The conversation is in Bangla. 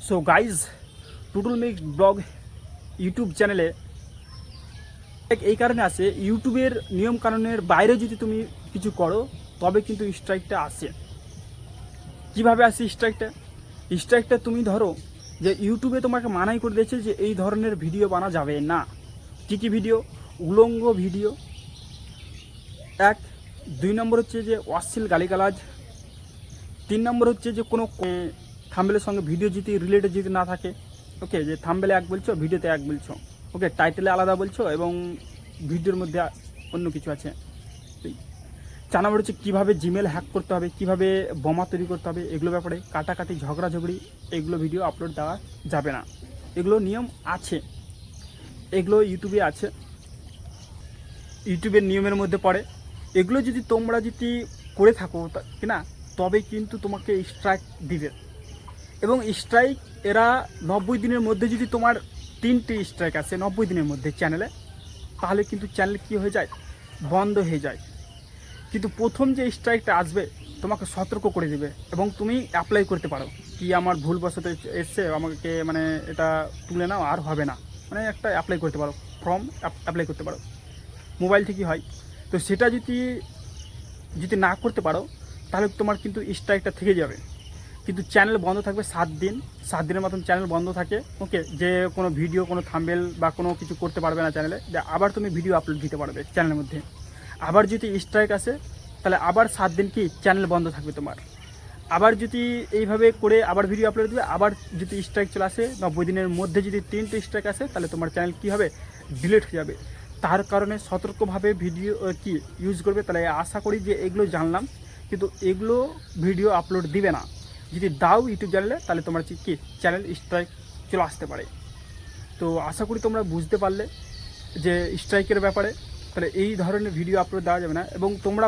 So guys, Tutul mix blog YouTube চ্যানেলে এই কারণে আসে, ইউটিউবের নিয়ম কানুনের বাইরে যদি তুমি কিছু করো তবে কিন্তু স্ট্রাইকটা আসে। কিভাবে আসে স্ট্রাইকটা? স্ট্রাইকটা তুমি ধরো যে ইউটিউবে তোমাকে মানাই করে দিয়েছে যে এই ধরনের ভিডিও বানা যাবে না। কী কী ভিডিও? উলঙ্গ ভিডিও এক, 2 নম্বর হচ্ছে যে অশ্লীল গালিগালাজ, 3 নম্বর হচ্ছে যে কোনো থাম্বনেলের সঙ্গে ভিডিও যদি রিলেটেড যদি না থাকে, ওকে, যে থাম্বনেলে এক বলছো ভিডিওতে এক বলছো, ওকে, টাইটেলে আলাদা বলছো এবং ভিডিওর মধ্যে অন্য কিছু আছে। 4 নম্বর হচ্ছে কীভাবে জিমেল হ্যাক করতে হবে, কীভাবে বোমা তৈরি করতে হবে, এগুলো ব্যাপারে কাটাকাটি ঝগড়াঝগড়ি এগুলো ভিডিও আপলোড দেওয়া যাবে না। এগুলো নিয়ম আছে, এগুলো ইউটিউবে আছে, ইউটিউবের নিয়মের মধ্যে পড়ে। এগুলো যদি তোমরা যদি করে থাকো কিনা, তবে কিন্তু তোমাকে স্ট্রাইক দিবে। এবং স্ট্রাইক এরা 90 দিনের মধ্যে যদি তোমার 3টে স্ট্রাইক আসে 90 দিনের মধ্যে চ্যানেলে, তাহলে কিন্তু চ্যানেল কী হয়ে যায়? বন্ধ হয়ে যায়। কিন্তু প্রথম যে স্ট্রাইকটা আসবে তোমাকে সতর্ক করে দেবে এবং তুমি অ্যাপ্লাই করতে পারো কি আমার ভুলবশত এসছে, আমাকে মানে এটা তুলে নাও, আর হবে না, মানে একটা অ্যাপ্লাই করতে পারো, ফর্ম অ্যাপ্লাই করতে পারো, মোবাইল থেকেই হয়। তো সেটা যদি যদি না করতে পারো তাহলে তোমার কিন্তু স্ট্রাইকটা থেকে যাবে। কিন্তু চ্যানেল বন্ধ থাকবে 7 দিন, 7 দিনের মতন চ্যানেল বন্ধ থাকে, ওকে, যে কোনো ভিডিও কোনো থাম্বনেল বা কোনো কিছু করতে পারবে না চ্যানেলে, আবার তুমি ভিডিও আপলোড দিতে পারবে চ্যানেলের মধ্যে। আবার যদি স্ট্রাইক আসে তাহলে আবার 7 দিন কি চ্যানেল বন্ধ থাকবে তোমার। আবার যদি এইভাবে করে আবার ভিডিও আপলোড দেবে, আবার যদি স্ট্রাইক চলে আসে 90 দিনের মধ্যে যদি 3টে স্ট্রাইক আসে, তাহলে তোমার চ্যানেল কী হবে? ডিলিট হয়ে যাবে। তার কারণে সতর্কভাবে ভিডিও কি ইউজ করবে। তাহলে আশা করি যে এগুলো জানলাম, কিন্তু এগুলো ভিডিও আপলোড দিবে না। যদি দাও ইউটিউব চ্যানেলে, তাহলে তোমার কি চ্যানেল স্ট্রাইক চলে আসতে পারে। তো আশা করি তোমরা বুঝতে পারলে যে স্ট্রাইকের ব্যাপারে। তাহলে এই ধরনের ভিডিও আপলোড দেওয়া যাবে না। এবং তোমরা